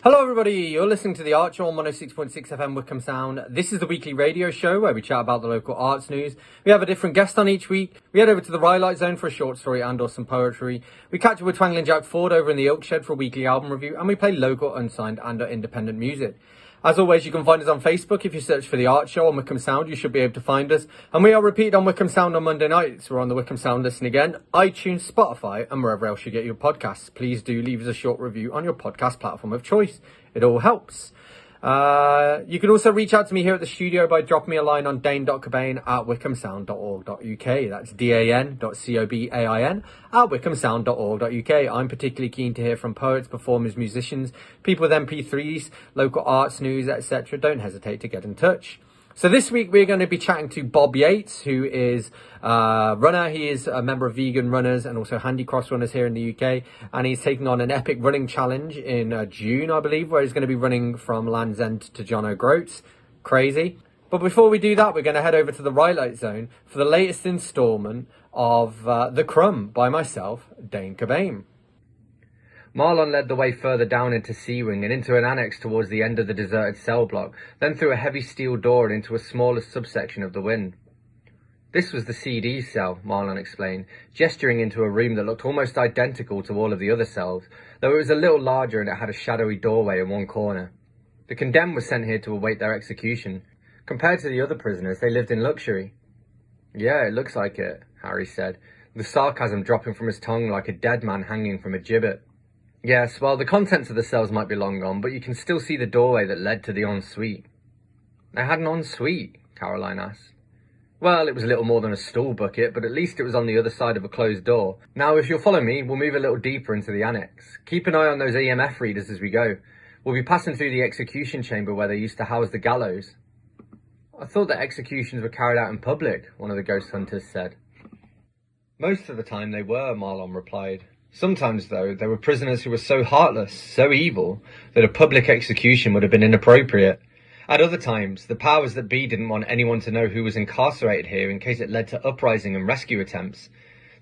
Hello everybody, you're listening to The Archer on 106.6 FM Wickham Sound. This is the weekly radio show where we chat about the local arts news. We have a different guest on each week. We head over to the Rhylight Zone for a short story and or some poetry. We catch up with Twangling Jack Ford over in the Oak Shed for a weekly album review, and we play local, unsigned and or independent music. As always, you can find us on Facebook. If you search for The Art Show on Wickham Sound, you should be able to find us. And we are repeated on Wickham Sound on Monday nights. We're on the Wickham Sound Listen Again, iTunes, Spotify, and wherever else you get your podcasts. Please do leave us a short review on your podcast platform of choice. It all helps. You can also reach out to me here at the studio by dropping me a line on dane.cobain@wickhamsound.org.uk. That's dan.cobain @wickhamsound.org.uk. I'm particularly keen to hear from poets, performers, musicians, people with MP3s, local arts news, etc. Don't hesitate to get in touch. So this week we're going to be chatting to Bob Yates, who is a runner. He is a member of Vegan Runners and also Handicross Runners here in the UK. And he's taking on an epic running challenge in June, I believe, where he's going to be running from Land's End to John O'Groats. Crazy. But before we do that, we're going to head over to the Rhylight Zone for the latest instalment of The Crumb by myself, Dane Cobain. Marlon led the way further down into C-Wing and into an annex towards the end of the deserted cell block, then through a heavy steel door and into a smaller subsection of the wing. This was the CD cell, Marlon explained, gesturing into a room that looked almost identical to all of the other cells, though it was a little larger and it had a shadowy doorway in one corner. The condemned were sent here to await their execution. Compared to the other prisoners, they lived in luxury. Yeah, it looks like it, Harry said, the sarcasm dropping from his tongue like a dead man hanging from a gibbet. Yes, well, the contents of the cells might be long gone, but you can still see the doorway that led to the ensuite. They had an ensuite, Caroline asked. Well, it was a little more than a stool bucket, but at least it was on the other side of a closed door. Now, if you'll follow me, we'll move a little deeper into the annex. Keep an eye on those EMF readers as we go. We'll be passing through the execution chamber where they used to house the gallows. I thought that executions were carried out in public, one of the ghost hunters said. Most of the time they were, Marlon replied. Sometimes, though, there were prisoners who were so heartless, so evil, that a public execution would have been inappropriate. At other times, the powers that be didn't want anyone to know who was incarcerated here in case it led to uprising and rescue attempts.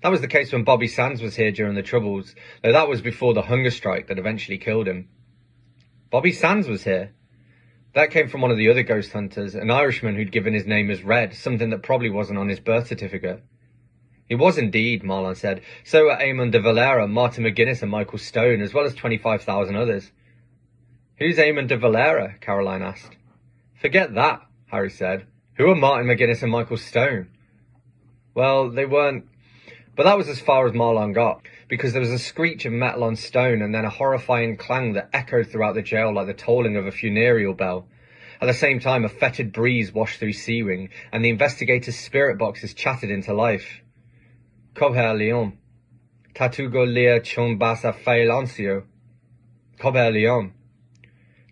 That was the case when Bobby Sands was here during the Troubles, though that was before the hunger strike that eventually killed him. Bobby Sands was here. That came from one of the other ghost hunters, an Irishman who'd given his name as Red, something that probably wasn't on his birth certificate. It was indeed, Marlon said. So were Eamon de Valera, Martin McGuinness and Michael Stone, as well as 25,000 others. Who's Eamon de Valera? Caroline asked. Forget that, Harry said. Who are Martin McGuinness and Michael Stone? Well, they weren't... But that was as far as Marlon got, because there was a screech of metal on stone and then a horrifying clang that echoed throughout the jail like the tolling of a funereal bell. At the same time, a fetid breeze washed through C-Wing, and the investigators' spirit boxes chattered into life. Cobain Leon. Tatugo lea chumbasa failancio. Cobain Leon.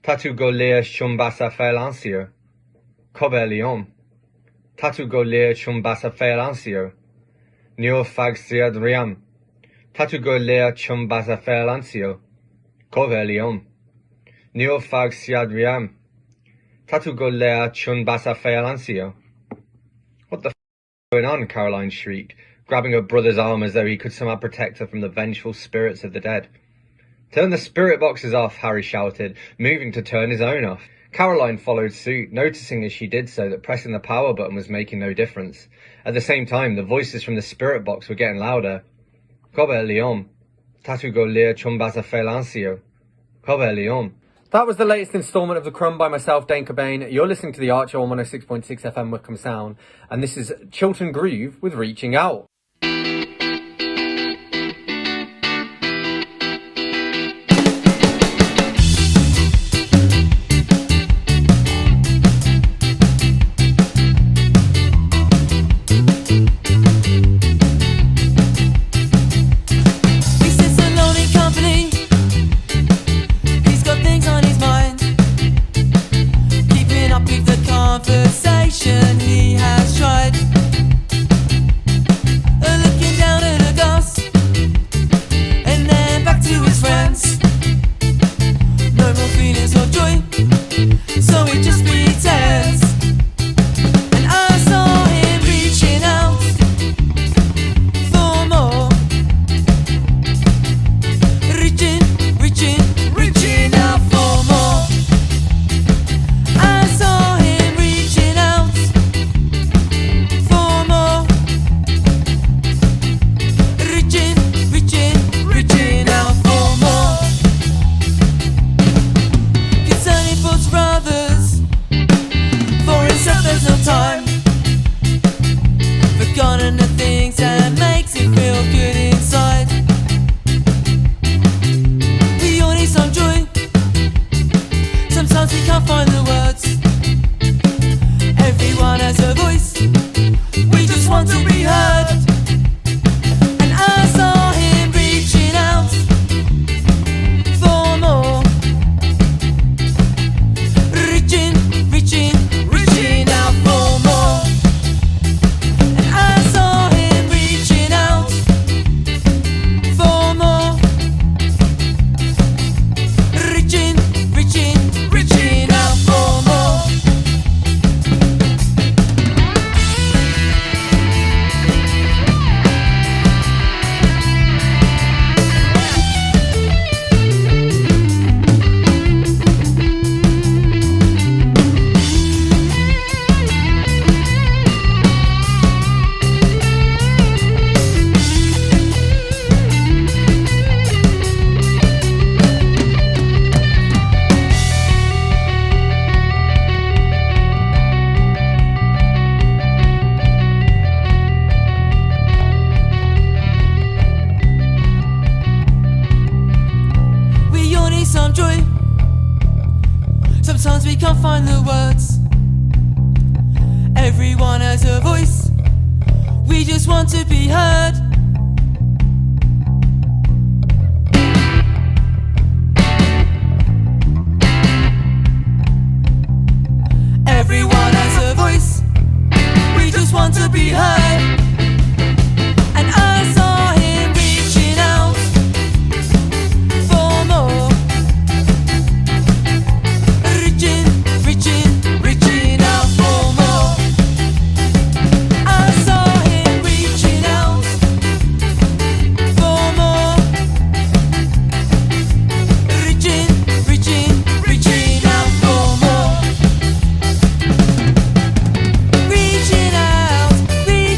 Tatugo lea chumbasa failancio. Cobain Leon. Tatugo lea chumbasa failancio. Neo fag siad riam. Tatugo lea chumbasa failancio. Cobain Leon. Neo fag siad riam. Tatugo lea chumbasa failancio. What the f*** is going on? Caroline shrieked, grabbing her brother's arm as though he could somehow protect her from the vengeful spirits of the dead. Turn the spirit boxes off, Harry shouted, moving to turn his own off. Caroline followed suit, noticing as she did so that pressing the power button was making no difference. At the same time, the voices from the spirit box were getting louder. Cobain Leon. Tatugo lea chumbasa failancio. Cobain Leon. That was the latest instalment of The Crumb by myself, Dane Cobain. You're listening to The Archer on 106.6 FM Wickham Sound, and this is Chiltern Groove with Reaching Out. Conversation he has tried. Sometimes we can't find the words. Everyone has a voice. We just want to be heard. Everyone has a voice. We just want to be heard. And I saw him reaching out for more. Reaching out for more. I saw him reaching out for more. Reaching out for more. Reaching out for more.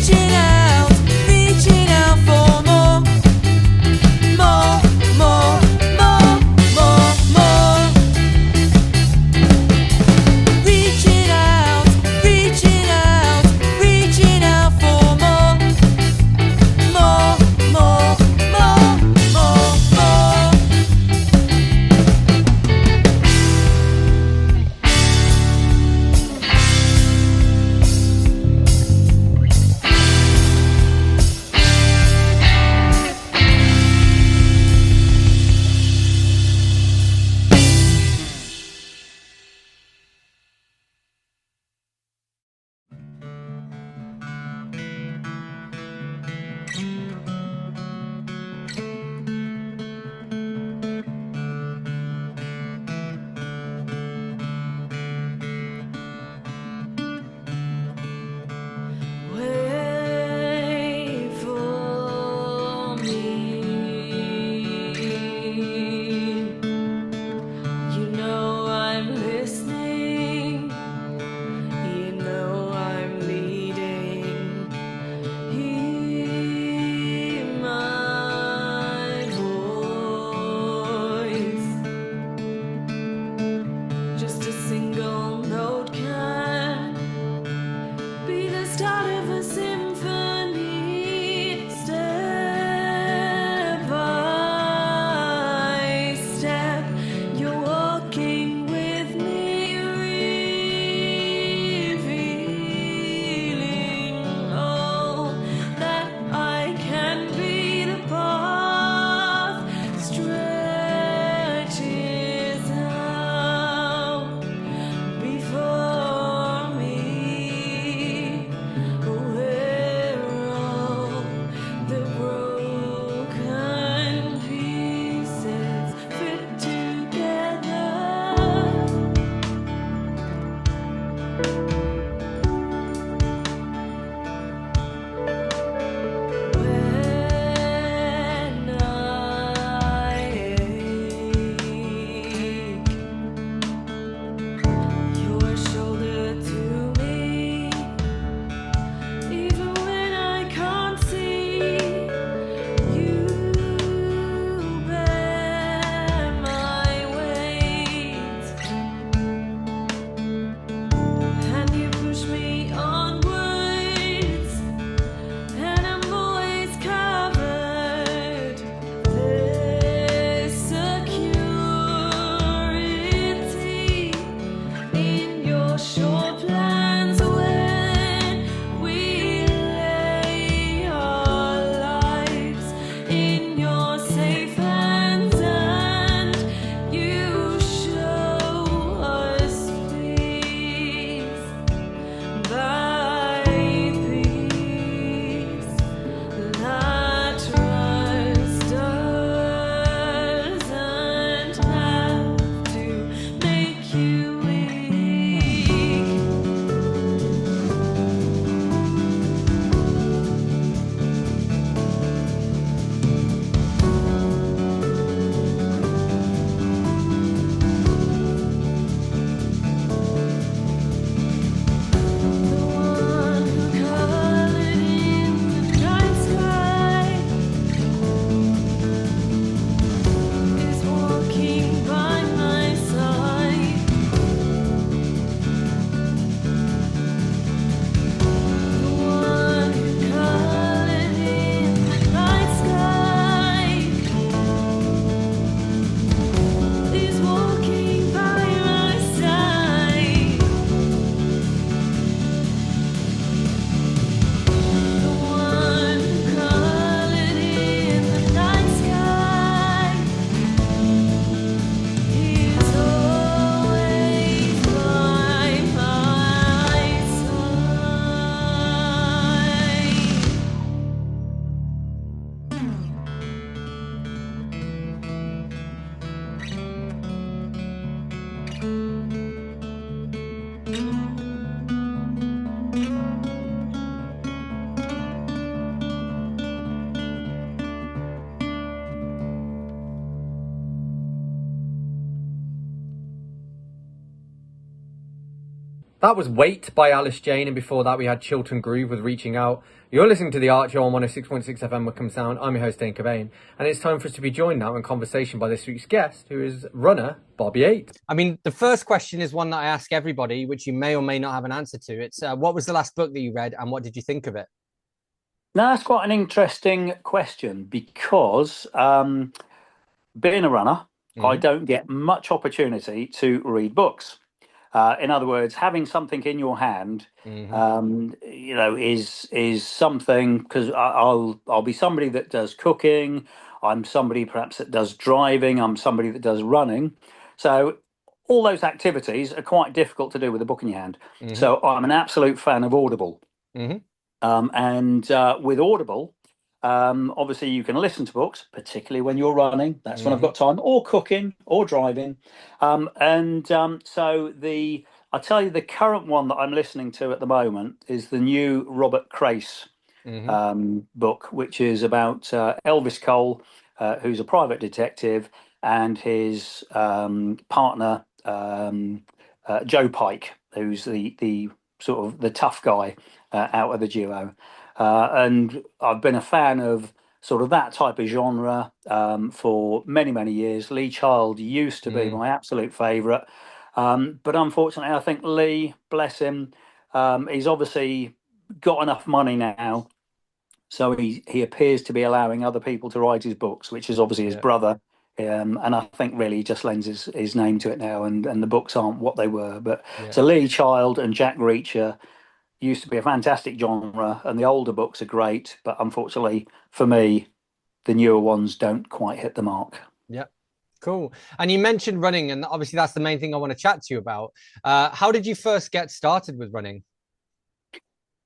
That was Wait by Alice Jane, and before that we had Chilton Groove with Reaching Out. You're listening to The Archer on 106.6 FM Wickham Sound. I'm your host, Dane Cobain, and it's time for us to be joined now in conversation by this week's guest, who is runner Bob Yates. I mean, the first question is one that I ask everybody, which you may or may not have an answer to. It's what was the last book that you read, and what did you think of it? Now, that's quite an interesting question because being a runner, I Mm-hmm. don't get much opportunity to read books. In other words, having something in your hand, Mm-hmm. is something because I'll be somebody that does cooking. I'm somebody perhaps that does driving. I'm somebody that does running. So all those activities are quite difficult to do with a book in your hand. Mm-hmm. So I'm an absolute fan of Audible. Mm-hmm. And with Audible, obviously you can listen to books, particularly when you're running. That's when I've Mm-hmm. got time, or cooking, or driving. So I tell you, the current one that I'm listening to at the moment is the new Robert Crace Mm-hmm. book, which is about Elvis Cole, who's a private detective, and his partner Joe Pike, who's the sort of the tough guy out of the duo. And I've been a fan of sort of that type of genre for many, many years. Lee Child used to be Mm-hmm. my absolute favourite. But unfortunately, I think Lee, bless him, he's obviously got enough money now. So he appears to be allowing other people to write his books, which is obviously his Yeah. brother. And I think really he just lends his name to it now, and the books aren't what they were. But Yeah. so Lee Child and Jack Reacher used to be a fantastic genre, and the older books are great, but unfortunately for me, the newer ones don't quite hit the mark. Yeah. Cool. And you mentioned running, and obviously that's the main thing I want to chat to you about. How did you first get started with running?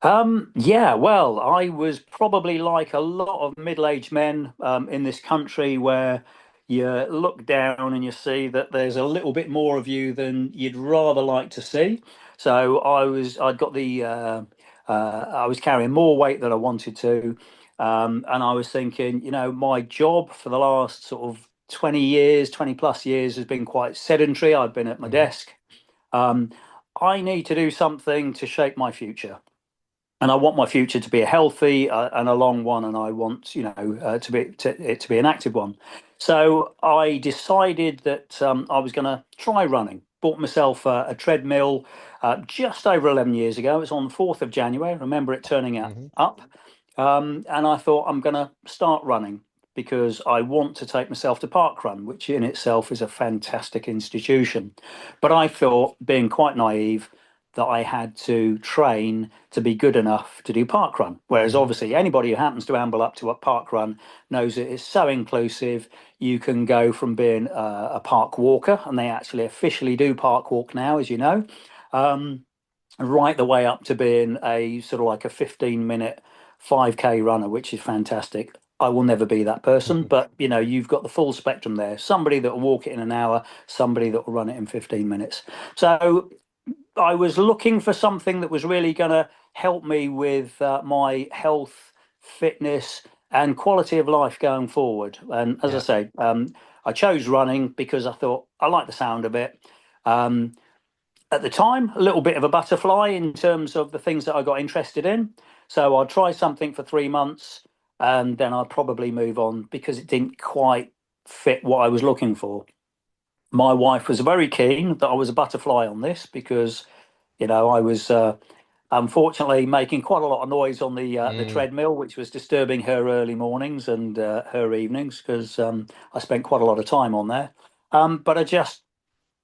Yeah, well, I was probably like a lot of middle-aged men in this country where you look down and you see that there's a little bit more of you than you'd rather like to see. So I'd got I was carrying more weight than I wanted to. And I was thinking, my job for the last sort of 20 years, 20 plus years has been quite sedentary. I've been at my Mm-hmm. desk. Um, I need to do something to shape my future, and I want my future to be a healthy and a long one, and I want it to be an active one. So I decided that I was going to try running. Bought myself a treadmill just over 11 years ago. It was on the 4th of January. I remember it turning Mm-hmm. up, and I thought I'm going to start running because I want to take myself to Parkrun, which in itself is a fantastic institution. But I thought, being quite naive, that I had to train to be good enough to do parkrun. Whereas Mm-hmm. obviously anybody who happens to amble up to a parkrun knows it is so inclusive. You can go from being a park walker, and they actually officially do park walk now, as you know, um, right the way up to being a sort of like a 15-minute 5K runner, which is fantastic. I will never be that person, but you've got the full spectrum there. Somebody that will walk it in an hour, somebody that will run it in 15 minutes. So I was looking for something that was really going to help me with my health, fitness, and quality of life going forward. And as I Yeah. say, I chose running because I thought I like the sound of it. Um, at the time, a little bit of a butterfly in terms of the things that I got interested in. So I'd try something for 3 months, and then I'd probably move on because it didn't quite fit what I was looking for. My wife was very keen that I was a butterfly on this because I was unfortunately making quite a lot of noise on the Mm. treadmill, which was disturbing her early mornings and her evenings because I spent quite a lot of time on there. But I just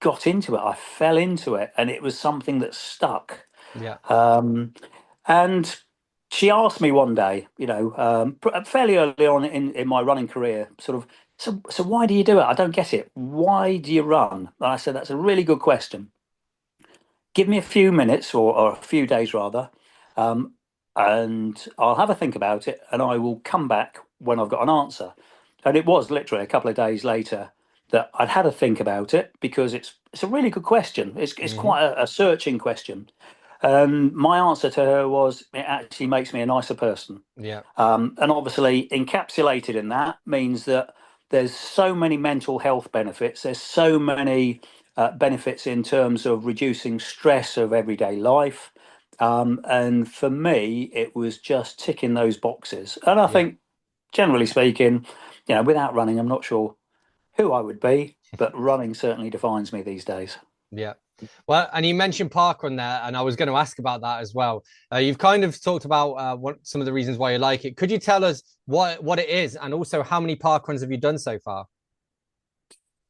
got into it. I fell into it, and it was something that stuck. Yeah. Um, and she asked me one day, fairly early on in my running career, sort of, so why do you do it? I don't get it. Why do you run? And I said, that's a really good question. Give me a few minutes or a few days rather, um, and I'll have a think about it, and I will come back when I've got an answer. And it was literally a couple of days later that I'd had a think about it because it's a really good question. It's Mm-hmm. quite a searching question. And my answer to her was, it actually makes me a nicer person. Yeah. And obviously, encapsulated in that means that there's so many mental health benefits. There's so many benefits in terms of reducing stress of everyday life. And for me, it was just ticking those boxes. And I Yeah. think, generally speaking, without running, I'm not sure who I would be, but running certainly defines me these days. Yeah. Well, and you mentioned parkrun there, and I was going to ask about that as well. You've kind of talked about what some of the reasons why you like it. Could you tell us what it is, and also how many parkruns have you done so far?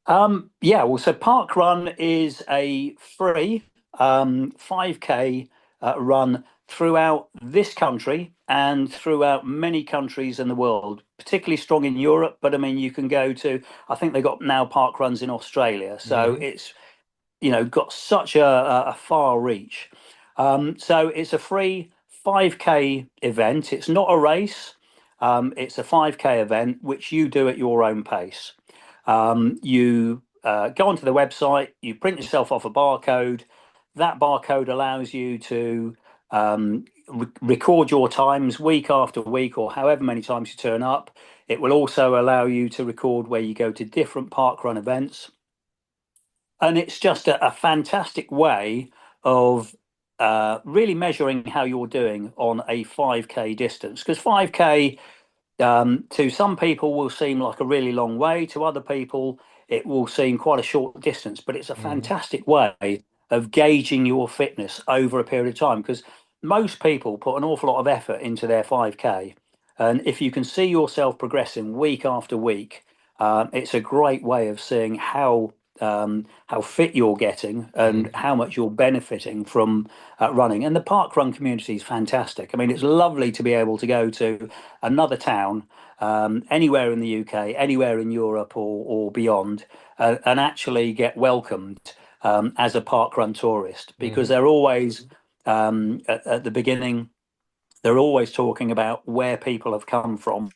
Yeah, well, so Parkrun is a free 5K run throughout this country and throughout many countries in the world, particularly strong in Europe. But I mean, you can go to, I think they got now park runs in Australia. So Hmm. it's, got such a far reach. So it's a free 5K event. It's not a race. It's a 5K event which you do at your own pace. You go onto the website, you print yourself off a barcode. That barcode allows you to record your times week after week or however many times you turn up. It will also allow you to record where you go to different parkrun events. And it's just a fantastic way of really measuring how you're doing on a 5K distance. Because 5K to some people will seem like a really long way. To other people, it will seem quite a short distance. But it's a Hmm. fantastic way of gauging your fitness over a period of time because most people put an awful lot of effort into their 5K. And if you can see yourself progressing week after week, it's a great way of seeing how fit you're getting and Hmm. how much you're benefiting from running. And the park run community is fantastic. I mean, it's lovely to be able to go to another town, anywhere in the UK, anywhere in Europe or beyond, and actually get welcomed as a park run tourist because Hmm. they're always at the beginning. They're always talking about where people have come from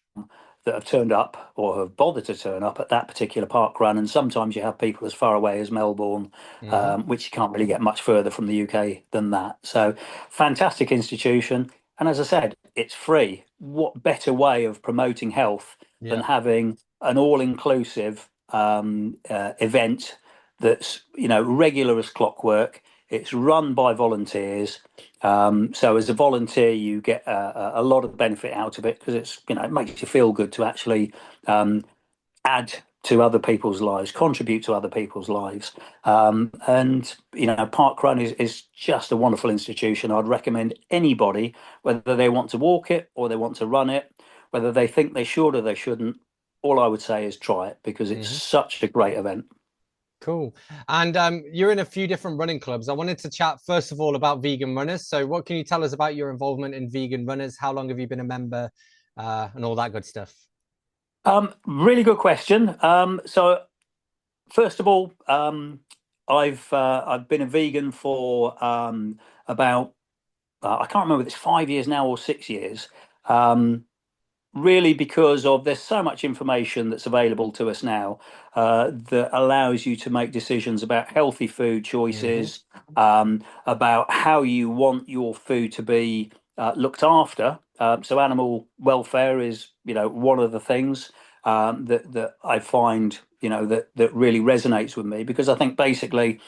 that have turned up or have bothered to turn up at that particular park run. And sometimes you have people as far away as Melbourne, Hmm. which you can't really get much further from the UK than that. So, fantastic institution. And as I said, it's free. What better way of promoting health than Yeah. having an all-inclusive event that's regular as clockwork? It's run by volunteers, so as a volunteer, you get a lot of benefit out of it because it makes you feel good to actually add to other people's lives, contribute to other people's lives. And Parkrun is just a wonderful institution. I'd recommend anybody, whether they want to walk it or they want to run it, whether they think they should or they shouldn't. All I would say is try it because it's Hmm. such a great event. Cool. And you're in a few different running clubs. I wanted to chat first of all about vegan runners. So, what can you tell us about your involvement in vegan runners? How long have you been a member, and all that good stuff? Really good question. So first of all, I've been a vegan for about I can't remember if it's 5 years now or 6 years. Um, Really, because of there's so much information that's available to us now that allows you to make decisions about healthy food Hmm. choices, about how you want your food to be looked after. So animal welfare is one of the things that I find that really resonates with me because I think basically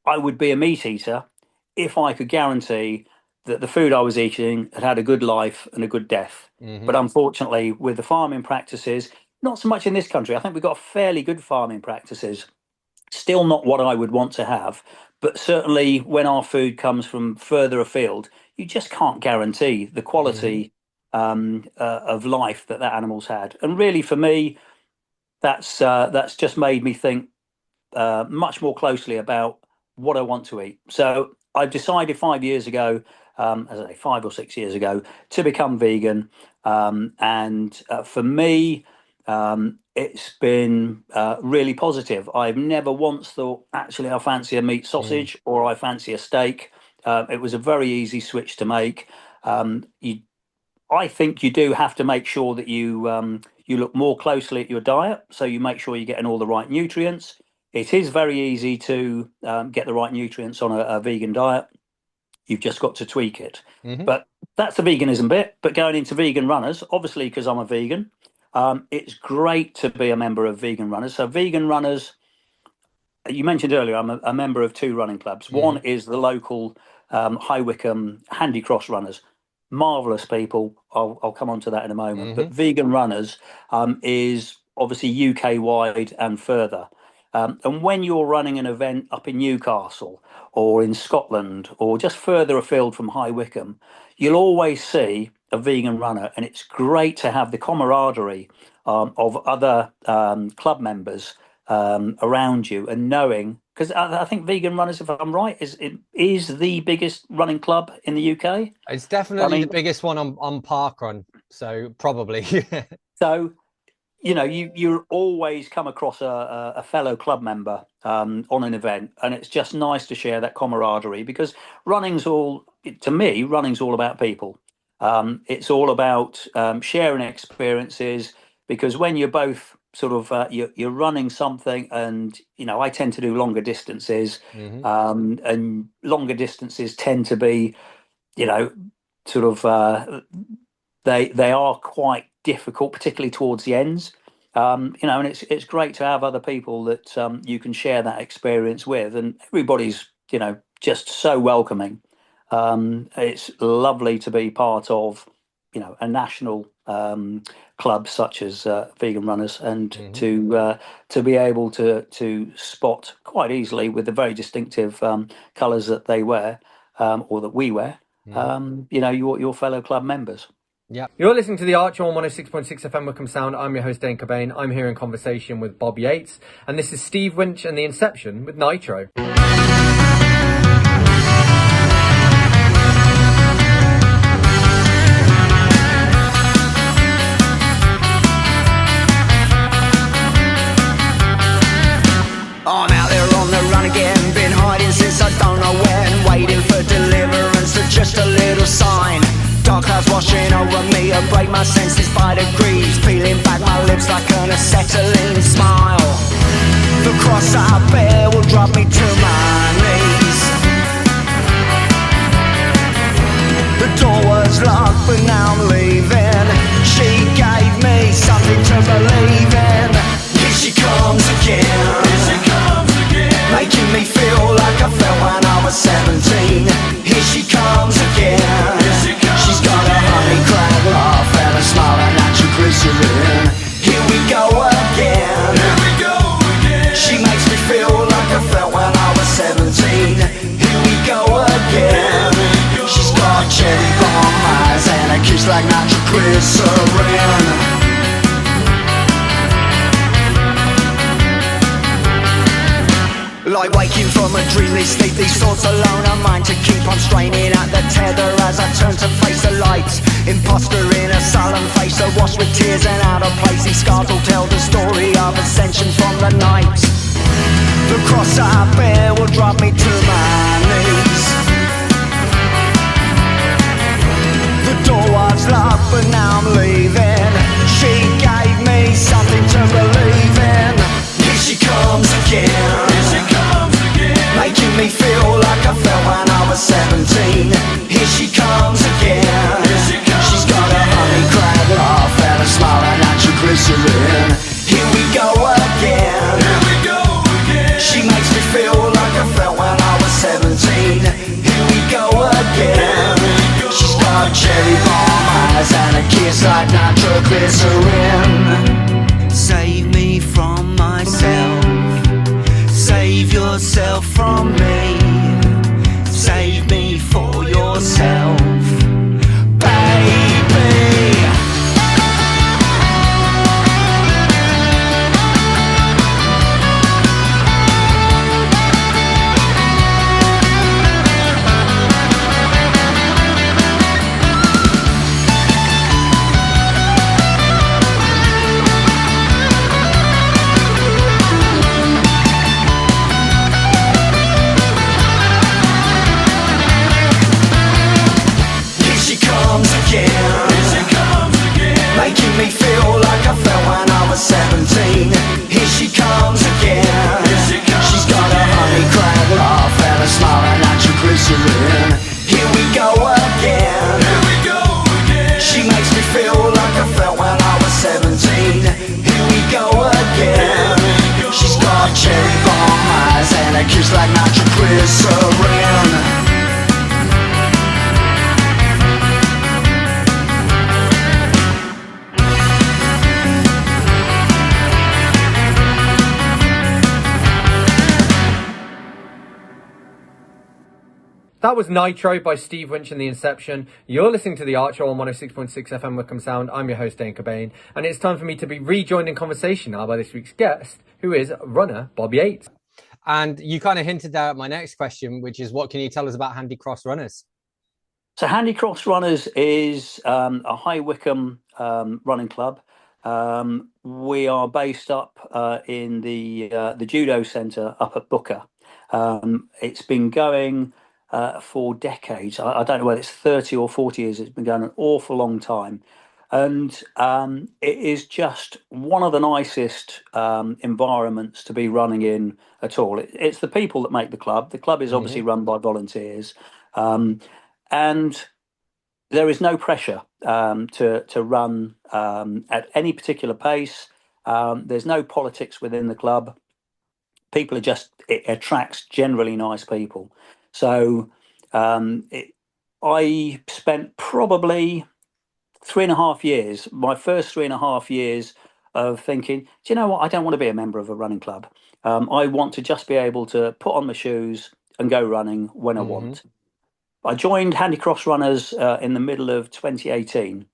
I would be a meat eater if I could guarantee that the food I was eating had had a good life and a good death. But Hmm. unfortunately, with the farming practices, not so much in this country. I think we've got fairly good farming practices. Still not what I would want to have, but certainly when our food comes from further afield, you just can't guarantee the Hmm. quality of life that animal's had. And really, for me, that's just made me think much more closely about what I want to eat. So I've decided 5 years ago, as I say, 5 or 6 years ago, to become vegan. And for me, it's been really positive. I've never once thought, actually, I fancy a meat Mm. sausage or I fancy a steak. It was a very easy switch to make. You I think you do have to make sure that you look more closely at your diet, so you make sure you're getting all the right nutrients. It is very easy to get the right nutrients on a vegan diet. You've just got to tweak it. Hmm. But that's the veganism bit. But going into vegan runners, obviously, because I'm a vegan, it's great to be a member of vegan runners. So vegan runners you mentioned earlier, I'm a member of two running clubs. One is the local High Wycombe Handy Cross runners. Marvelous people. I'll come on to that in a moment. But Vegan Runners is obviously UK wide and further. And when you're running an event up in Newcastle or in Scotland or just further afield from High Wycombe, you'll always see a vegan runner, and it's great to have the camaraderie of other club members around you, and knowing, because I think Vegan Runners, if I'm right, is the biggest running club in the UK. It's definitely the biggest one on parkrun, so probably. So, you know, you always come across a fellow club member on an event, and it's just nice to share that camaraderie, because to me, running's all about people. It's all about sharing experiences, because when you're both sort of you're running something, and you know, I tend to do longer distances, and longer distances tend to be, you know, sort of they are quite difficult, particularly towards the ends. You know, and it's great to have other people that you can share that experience with, and everybody's, you know, just so welcoming. It's lovely to be part of, you know, a national club such as Vegan Runners, and to be able to spot quite easily with the very distinctive colours that they wear, or that we wear, you know, your fellow club members. Yeah. You're listening to The Archer on 106.6 FM Wycombe Sound. I'm your host, Dane Cobain. I'm here in conversation with Bob Yates, and this is Steve Winch and The Inception with Nitro. I'm out there on the run again, been hiding since I don't know when, waiting for deliverance or just a little sign. Dark clouds washing over me, I break my senses by degrees, peeling back my lips like an acetylene smile. The cross I bear will drop me to my knees. The door was locked but now I'm leaving. She gave me something to believe in. Here she comes again, making me feel like I felt when I was 17. Here she comes again. She's got a honey crab laugh and a smile and natural glycerin. Here we go again. She makes me feel like I felt when I was 17. Here we go again. She's got cherry bomb eyes and a kiss like natural glycerin. Like waking from a dreamless sleep, these thoughts alone are mine to keep on straining at the tether as I turn to face the light. Imposter in a sullen face, awash with tears and out of place. These scars will tell the story of ascension from the night. The cross I bear will drop me to my knees. The door was locked but now I'm leaving. She gave me something to believe in. Here she comes again, making me feel like I felt when I was 17. Here she comes again. She's got a honey crab laugh and a smile and natural glycerin. Here we go again. She makes me feel like I felt when I was 17. Here we go again. She's got cherry bomb eyes and a kiss like nitroglycerin. Save me from myself. Save yourself from me. Save me for yourself, baby. Making me feel like I felt when I was 17. Here she comes again. She's got a honey crab laugh and a smile and natural glycerin. Here we go again. She makes me feel like I felt when I was 17. Here we go again. She's got cherry bomb eyes It kicks like nitroglycerin. That was Nitro by Steve Winch and the Inception. You're listening to The Archer on 106.6 FM Wickham Sound. I'm your host, Dane Cobain, and it's time for me to be rejoined in conversation now by this week's guest, who is runner Bob Yates. And you kind of hinted there at my next question, which is what can you tell us about Handy Cross Runners? So Handy Cross Runners is a High Wycombe running club. We are based up in the judo centre up at Booker. It's been going for decades. I don't know whether it's 30 or 40 years. It's been going an awful long time. And it is just one of the nicest environments to be running in at all. It's the people that make the club. The club is obviously run by volunteers. And there is no pressure to run at any particular pace. There's no politics within the club. People are it attracts generally nice people. So I spent probably 3.5 years, my first 3.5 years of thinking, do you know what? I don't want to be a member of a running club. I want to just be able to put on my shoes and go running when I want. I joined Handy Cross Runners in the middle of 2018.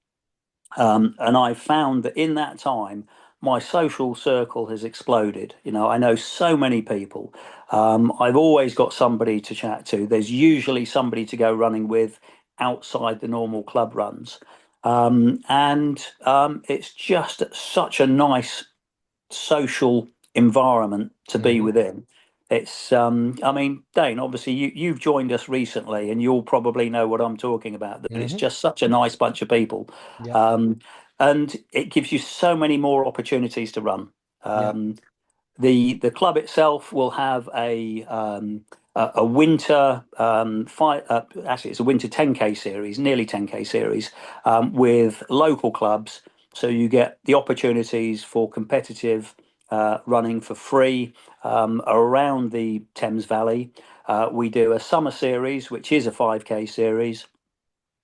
And I found that in that time, my social circle has exploded. You know, I know so many people. I've always got somebody to chat to. There's usually somebody to go running with outside the normal club runs. It's just such a nice social environment to be within. It's I mean, Dane, obviously you've joined us recently and you'll probably know what I'm talking about. That it's just such a nice bunch of people. And it gives you so many more opportunities to run. The club itself will have a winter actually it's a winter 10k series, nearly 10k series, with local clubs. So you get the opportunities for competitive running for free around the Thames Valley. We do a summer series, which is a 5k series.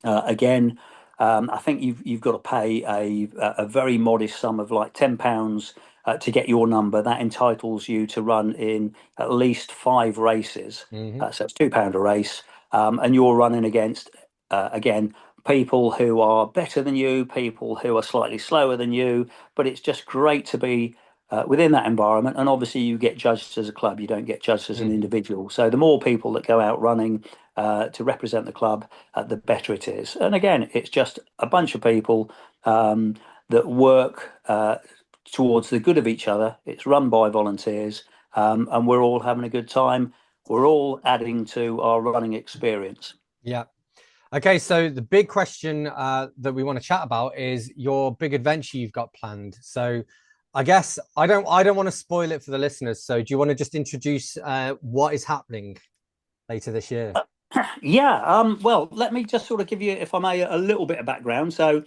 Again, I think you've got to pay a very modest sum of like £10 to get your number. That entitles you to run in at least 5 races. So it's £2 a race, and you're running against again people who are better than you, people who are slightly slower than you. But it's just great to be within that environment, and obviously you get judged as a club, you don't get judged as an individual. So the more people that go out running to represent the club, the better it is. And again, it's just a bunch of people that work towards the good of each other. It's run by volunteers, and we're all having a good time. We're all adding to our running experience. Yeah. Okay, so the big question that we want to chat about is your big adventure you've got planned. So I guess I don't want to spoil it for the listeners. So do you want to just introduce what is happening later this year? Well, let me just sort of give you, if I may, a little bit of background. So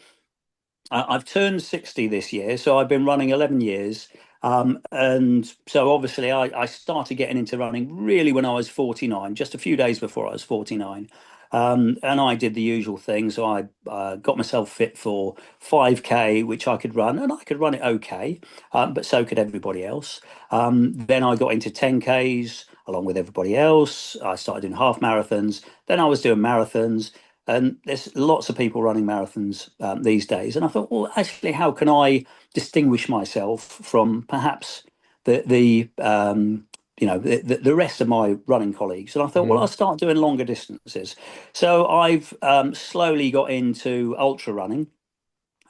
I've turned 60 this year, so I've been running 11 years. And so obviously I started getting into running really when I was 49, just a few days before I was 49. And I did the usual thing. So I got myself fit for 5K, which I could run, and I could run it okay, but so could everybody else. Then I got into 10Ks along with everybody else. I started doing half marathons. Then I was doing marathons. And there's lots of people running marathons these days. And I thought, well, actually, how can I distinguish myself from perhaps the rest of my running colleagues? And I thought, well, I'll start doing longer distances. So I've slowly got into ultra running,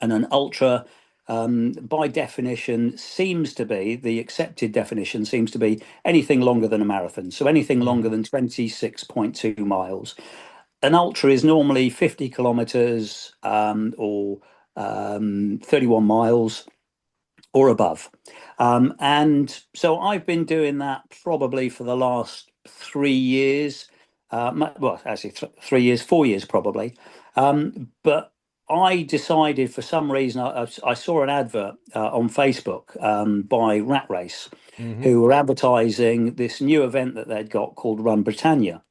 and an ultra, by definition, seems to be the accepted definition seems to be anything longer than a marathon. So anything longer than 26.2 miles. An ultra is normally 50 kilometers or 31 miles or above. And so I've been doing that probably for the last 3 years. Well, actually 3 years, 4 years probably. But I decided for some reason I saw an advert on Facebook by Rat Race, Hmm. who were advertising this new event that they'd got called Run Britannia.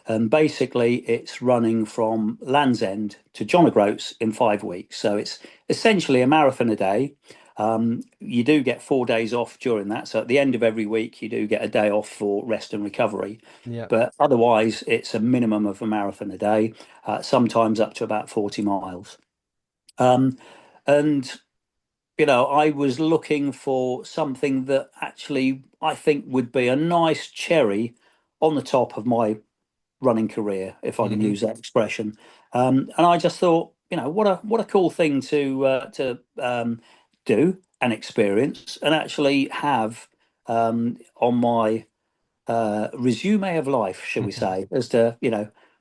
And basically, it's running from Land's End to John O'Groats in 5 weeks. So it's essentially a marathon a day. You do get 4 days off during that. So at the end of every week, you do get a day off for rest and recovery. Yeah. But otherwise, it's a minimum of a marathon a day, sometimes up to about 40 miles. Um, and I was looking for something that actually I think would be a nice cherry on the top of my running career, if I can Hmm. use that expression. And I just thought, what a cool thing to do and experience, and actually have on my resume of life, shall we say, as to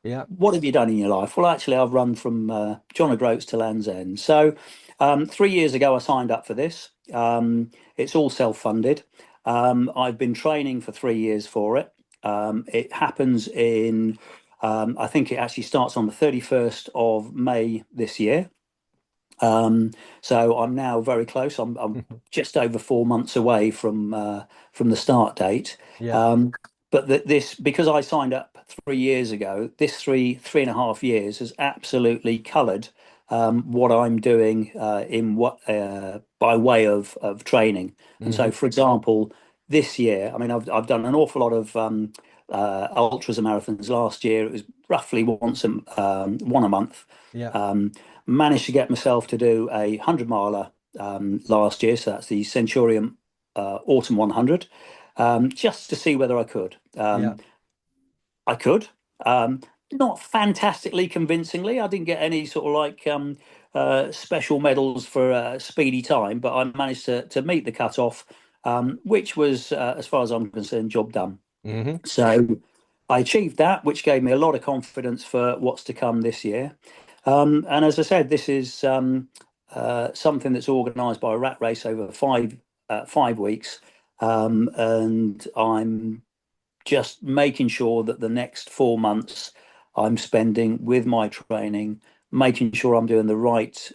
Yeah. what have you done in your life? Well, actually, I've run from John O'Groats to Land's End. So 3 years ago, I signed up for this. It's all self-funded. I've been training for 3 years for it. It happens I think it actually starts on the 31st of May this year. So I'm now very close. I'm just over 4 months away from the start date. Yeah. But this, because I signed up 3 years ago, this three and a half years has absolutely coloured what I'm doing in what by way of training. And Hmm. so, for example, this year, I mean, I've done an awful lot of ultras and marathons. Last year, it was roughly one a month. Yeah. Um, Managed to get myself to do a 100 miler last year, so that's the Centurion Autumn 100, just to see whether I could. Yeah. I could. Um, Not fantastically convincingly. I didn't get any sort of like special medals for speedy time, but I managed to meet the cutoff, which was, as far as I'm concerned, job done. Hmm. So I achieved that, which gave me a lot of confidence for what's to come this year. And as I said, this is something that's organised by Rat Race over 5 weeks, and I'm just making sure that the next 4 months I'm spending with my training, making sure I'm doing the right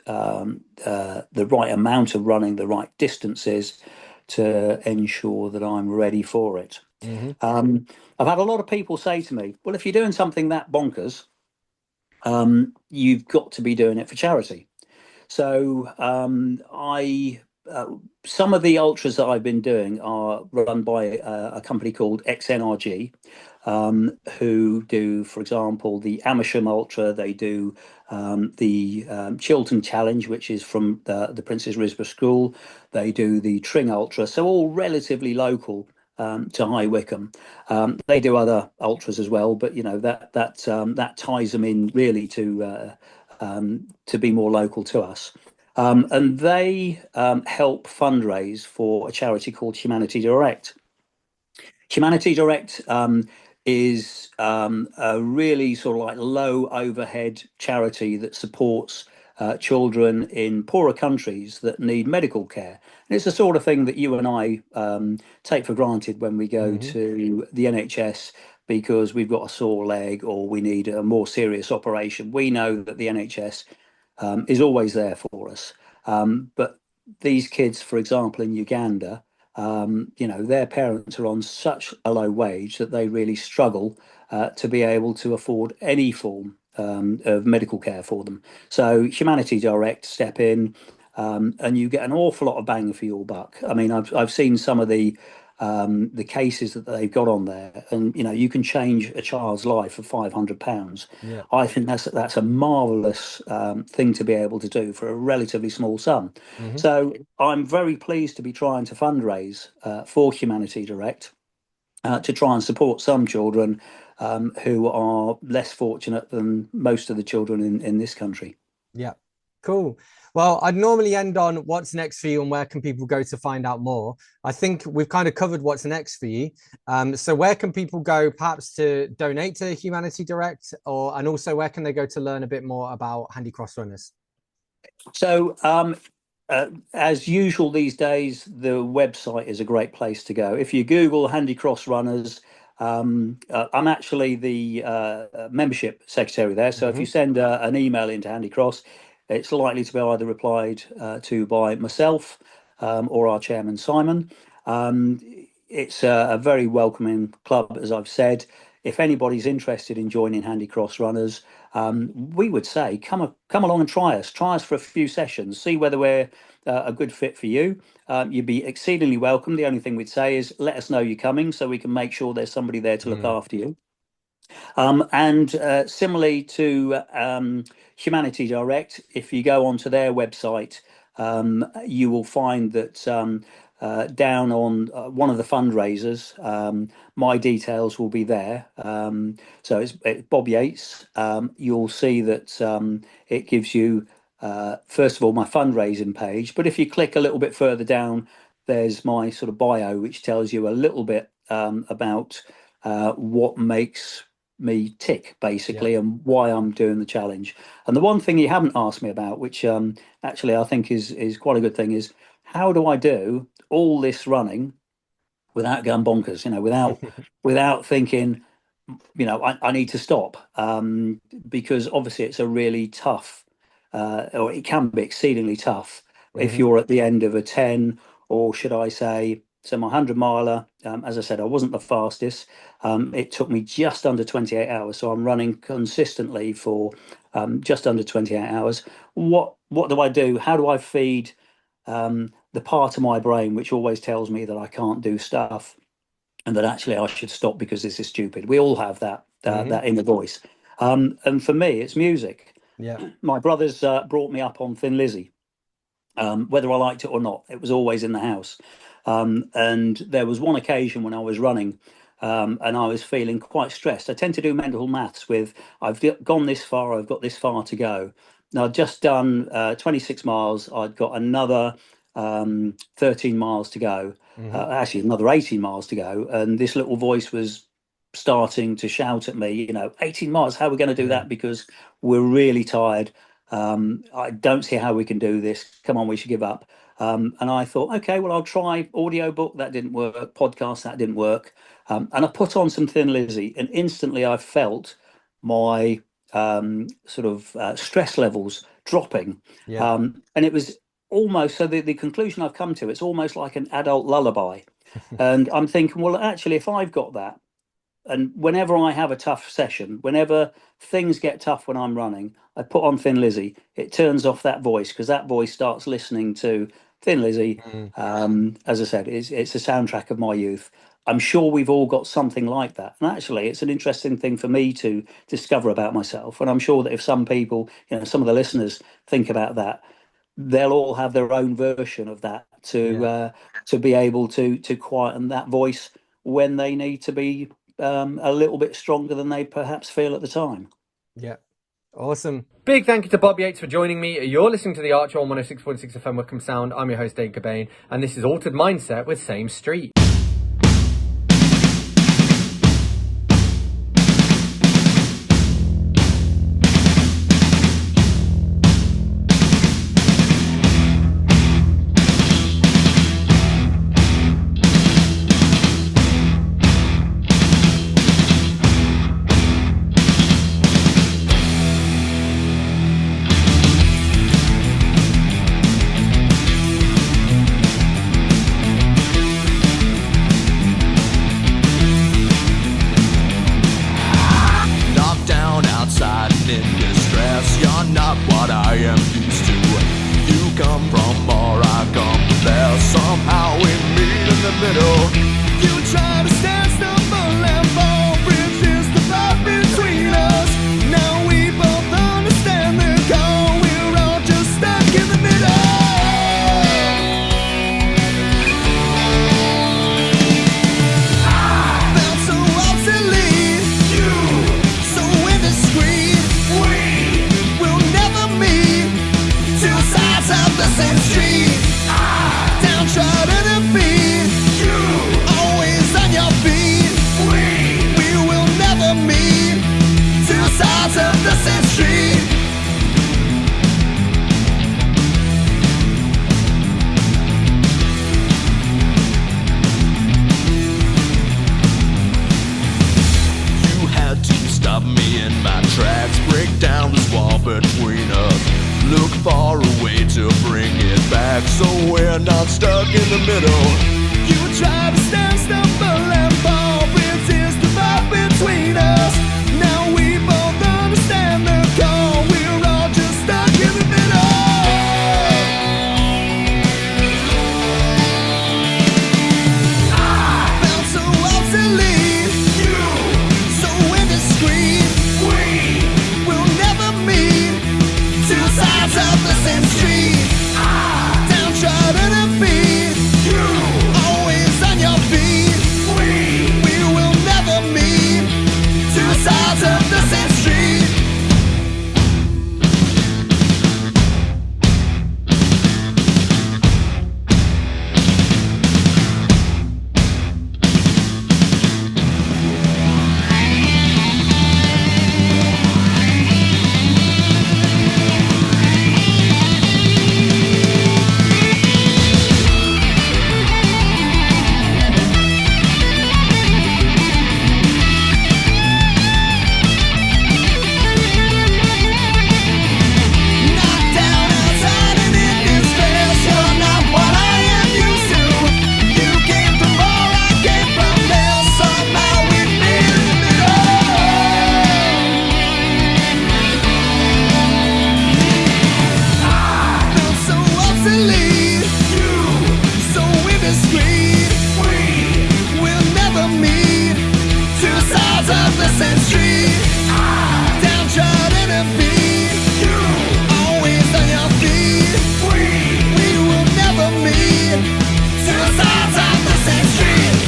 amount of running, the right distances, to ensure that I'm ready for it. Hmm. Um, I've had a lot of people say to me, "Well, if you're doing something that bonkers, you've got to be doing it for charity." So I some of the ultras that I've been doing are run by a company called XNRG, who do, for example, the Amersham Ultra. They do the Chiltern Challenge, which is from the Princess Risborough School. They do the Tring Ultra, so all relatively local to High Wycombe. They do other ultras as well, but that ties them in really to be more local to us. And they help fundraise for a charity called Humanity Direct. Humanity Direct is a really sort of like low overhead charity that supports children in poorer countries that need medical care. And it's the sort of thing that you and I take for granted when we go Hmm. to the NHS because we've got a sore leg or we need a more serious operation. We know that the NHS is always there for us. But these kids, for example, in Uganda, their parents are on such a low wage that they really struggle to be able to afford any form of medical care for them. So Humanity Direct step in, and you get an awful lot of bang for your buck. I mean, I've seen some of the cases that they've got on there, and you can change a child's life for £500. Yeah. I think that's a marvelous thing to be able to do for a relatively small sum. Hmm. So I'm very pleased to be trying to fundraise for Humanity Direct to try and support some children who are less fortunate than most of the children in this country. Yeah. Cool. Well, I'd normally end on what's next for you and where can people go to find out more. I think we've kind of covered what's next for you. So where can people go perhaps to donate to Humanity Direct, and also where can they go to learn a bit more about Handy Cross Runners? So, as usual these days, the website is a great place to go. If you Google Handy Cross Runners, I'm actually the membership secretary there. So if Hmm. you send an email into Handy Cross, it's likely to be either replied to by myself or our chairman, Simon. It's a very welcoming club, as I've said. If anybody's interested in joining Handy Cross Runners, we would say come along and try us. Try us for a few sessions. See whether we're a good fit for you. You'd be exceedingly welcome. The only thing we'd say is let us know you're coming so we can make sure there's somebody there to look after you. And similarly to Humanity Direct, if you go onto their website, you will find that down on one of the fundraisers, my details will be there. So it's Bob Yates. You'll see that it gives you, first of all, my fundraising page. But if you click a little bit further down, there's my sort of bio, which tells you a little bit about what makes me tick, basically, and why I'm doing the challenge. And the one thing you haven't asked me about, which actually I think is quite a good thing, is how do I do all this running without going bonkers? Without thinking, I need to stop, because obviously it's a really tough, or it can be exceedingly tough if you're at the end of a 10, or should I say, so my 100 miler, as I said, I wasn't the fastest. It took me just under 28 hours. So I'm running consistently for just under 28 hours. What do I do? How do I feed the part of my brain which always tells me that I can't do stuff and that actually I should stop because this is stupid? We all have that inner voice. And for me, it's music. Yeah. My brothers brought me up on Thin Lizzy. Whether I liked it or not, it was always in the house. And there was one occasion when I was running and I was feeling quite stressed. I tend to do mental maths with, I've gone this far, I've got this far to go. Now, I'd just done 26 miles. I'd got another 13 miles to go, actually another 18 miles to go. And this little voice was starting to shout at me, 18 miles, how are we going to do that? Because we're really tired. I don't see how we can do this. Come on, we should give up. And I thought, okay, well, I'll try audiobook. That didn't work. Podcast, that didn't work. And I put on some Thin Lizzy, and instantly I felt my sort of stress levels dropping. And it was almost, so the conclusion I've come to, it's almost like an adult lullaby. And I'm thinking, well, actually, if I've got that, and whenever I have a tough session, whenever things get tough when I'm running, I put on Thin Lizzy. It turns off that voice, because that voice starts listening to Thin Lizzy. As I said, it's a soundtrack of my youth. I'm sure we've all got something like that. And actually, it's an interesting thing for me to discover about myself. And I'm sure that if some people, some of the listeners think about that, they'll all have their own version of that to be able to quieten that voice when they need to be a little bit stronger than they perhaps feel at the time. Yeah. Awesome. Big thank you to Bob Yates for joining me. You're listening to the Archer on 106.6 FM Wickham Sound. I'm your host, Dane Cobain, and this is Altered Mindset with Same Street. Stop me in my tracks, break down this wall between us. Look far away to bring it back, so we're not stuck in the middle. You try to stand, stumble and fall, resist the fight between us. Now we both understand the call, we're all just stuck in the middle. I felt so obsolete, you so indiscreet. We will never meet, two sides of the same street. Downtrodden and beat, you always on your feet. We will never meet, two sides of the same street. Knocked down outside and in distress, you're not what I am used to. You came from more, I came from less. Somehow we meet in the middle. I felt so obsolete, you so indiscreet. We will never meet, two sides of the same street. Downtrodden and beat, you always on your feet. We will never meet, two sides of the same street.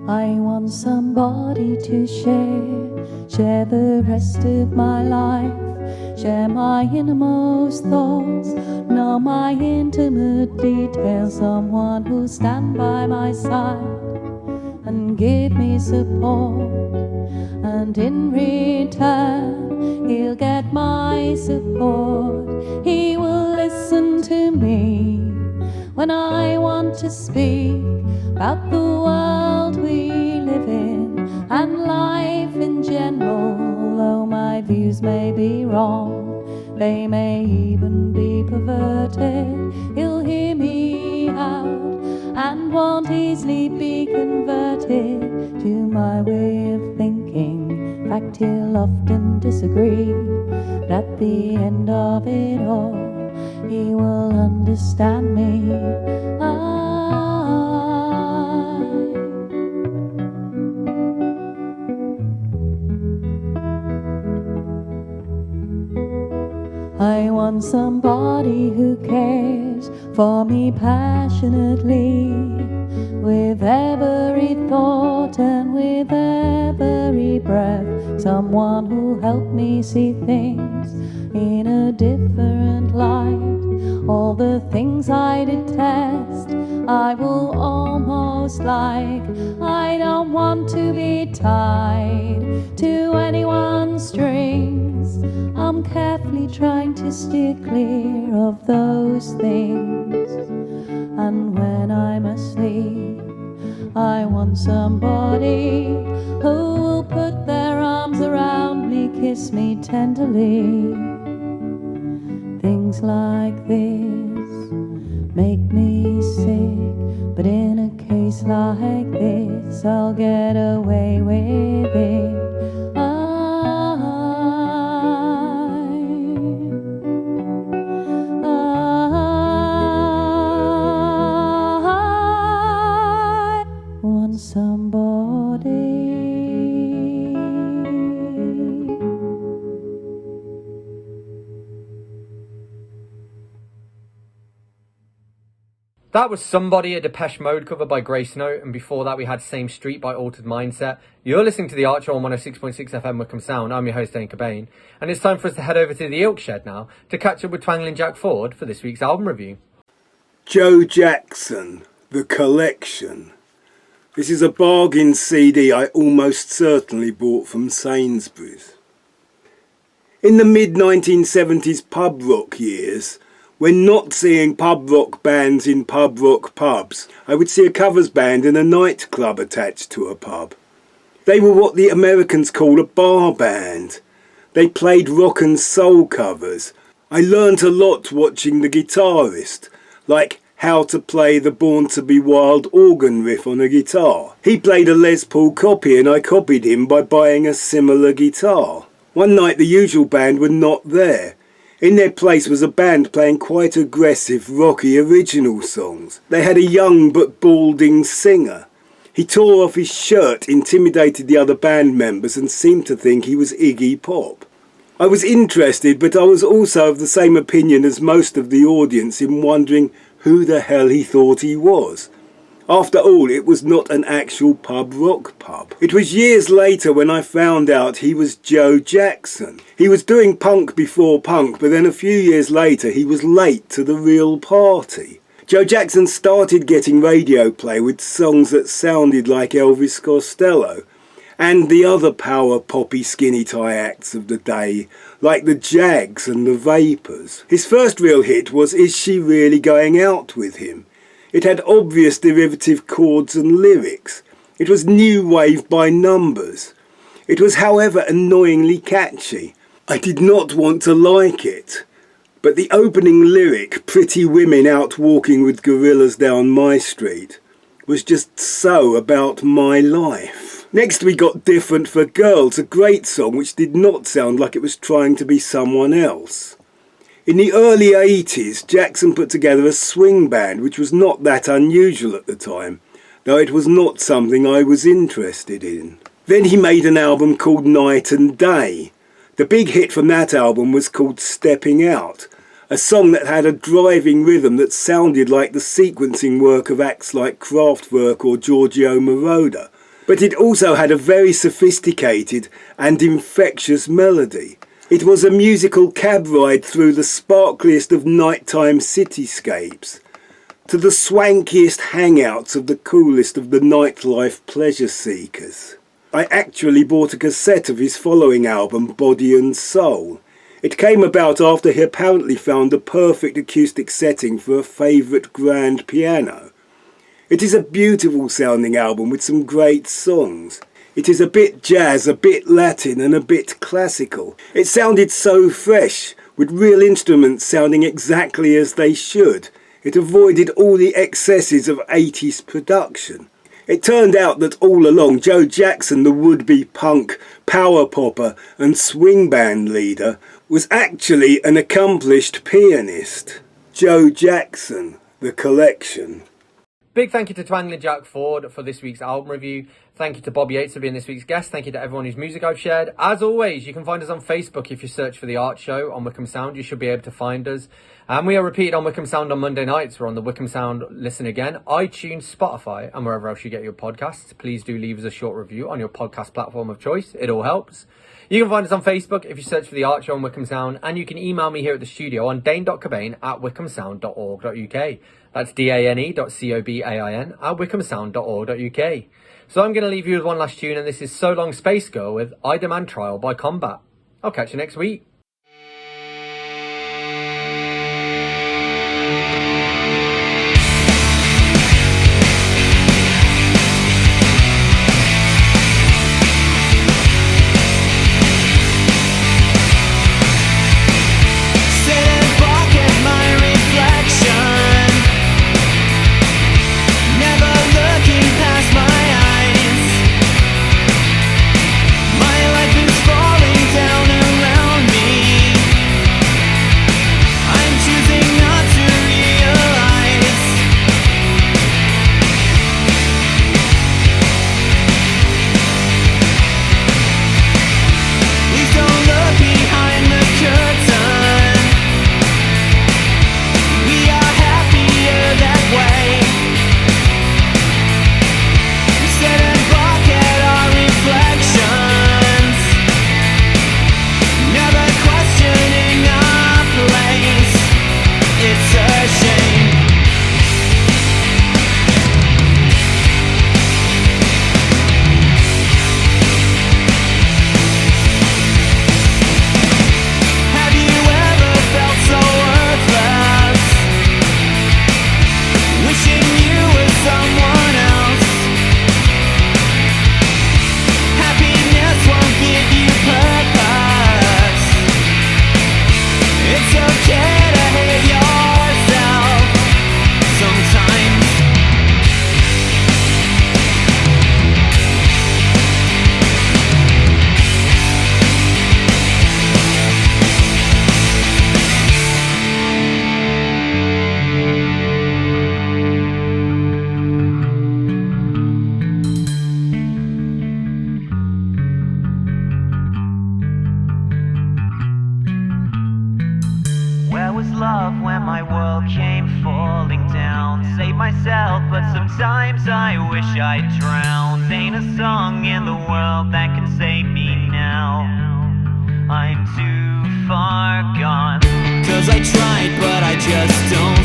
I want somebody to share the rest of my life, share my innermost thoughts, know my intimate details, someone who'll stand by my side and give me support, and in return he'll get my support. He will listen to me when I want to speak about the world we live in and life in general. Though my views may be wrong, they may even be perverted, he'll hear me out and won't easily be converted to my way of thinking. In fact, he'll often disagree, but at the end of it all, he will understand me. I want somebody who cares for me passionately, with every thought and with every breath. Someone who'll help me see things in a different light. All the things I detest, I will almost like. I don't want to be tied to anyone's strings. I'm carefully trying to steer clear of those things. And when I'm asleep, I want somebody who will put their arms around me, kiss me tenderly. Things like this make me sick, but in a case like this, I'll get away with it. I want somebody. That was Somebody, a Depeche Mode cover by Grace Note, and before that we had Same Street by Altered Mindset. You're listening to The Archer on 106.6 FM Wickham Sound. I'm your host, Dane Cobain, and it's time for us to head over to the Ilk Shed now to catch up with Twangling Jack Ford for this week's album review. Joe Jackson, The Collection. This is a bargain CD I almost certainly bought from Sainsbury's. In the mid-1970s pub rock years, when not seeing pub rock bands in pub rock pubs, I would see a covers band in a nightclub attached to a pub. They were what the Americans call a bar band. They played rock and soul covers. I learnt a lot watching the guitarist, like how to play the Born to Be Wild organ riff on a guitar. He played a Les Paul copy and I copied him by buying a similar guitar. One night the usual band were not there. In their place was a band playing quite aggressive, rocky original songs. They had a young but balding singer. He tore off his shirt, intimidated the other band members and seemed to think he was Iggy Pop. I was interested, but I was also of the same opinion as most of the audience in wondering who the hell he thought he was. After all, it was not an actual pub rock pub. It was years later when I found out he was Joe Jackson. He was doing punk before punk, but then a few years later he was late to the real party. Joe Jackson started getting radio play with songs that sounded like Elvis Costello and the other power poppy skinny tie acts of the day, like the Jags and the Vapors. His first real hit was Is She Really Going Out With Him? It had obvious derivative chords and lyrics. It was new wave by numbers. It was, however, annoyingly catchy. I did not want to like it. But the opening lyric, Pretty Women Out Walking with Gorillas Down My Street, was just so about my life. Next we got Different for Girls, a great song which did not sound like it was trying to be someone else. In the early 80s, Jackson put together a swing band which was not that unusual at the time, though it was not something I was interested in. Then he made an album called Night and Day. The big hit from that album was called Stepping Out, a song that had a driving rhythm that sounded like the sequencing work of acts like Kraftwerk or Giorgio Moroder. But it also had a very sophisticated and infectious melody. It was a musical cab ride through the sparkliest of nighttime cityscapes, to the swankiest hangouts of the coolest of the nightlife pleasure seekers. I actually bought a cassette of his following album, Body and Soul. It came about after he apparently found a perfect acoustic setting for a favourite grand piano. It is a beautiful sounding album with some great songs. It is a bit jazz, a bit Latin and a bit classical. It sounded so fresh, with real instruments sounding exactly as they should. It avoided all the excesses of 80s production. It turned out that all along Joe Jackson, the would-be punk, power popper and swing band leader, was actually an accomplished pianist. Joe Jackson, The Collection. Big thank you to Twangling Jack Ford for this week's album review. Thank you to Bob Yates for being this week's guest. Thank you to everyone whose music I've shared. As always, you can find us on Facebook. If you search for The Art Show on Wickham Sound, you should be able to find us. And we are repeated on Wickham Sound on Monday nights. We're on the Wickham Sound Listen Again, iTunes, Spotify, and wherever else you get your podcasts. Please do leave us a short review on your podcast platform of choice. It all helps. You can find us on Facebook if you search for The Art Show on Wickham Sound, and you can email me here at the studio on dane.cobain@wickhamsound.org.uk. That's dane.cobain@wickhamsound.org.uk. So I'm going to leave you with one last tune, and this is So Long Space Girl with I Demand Trial by Combat. I'll catch you next week. My life is falling down around me. myself, but sometimes I wish I'd drowned. Ain't a song in the world that can save me now. I'm too far gone. 'Cause I tried, but I just don't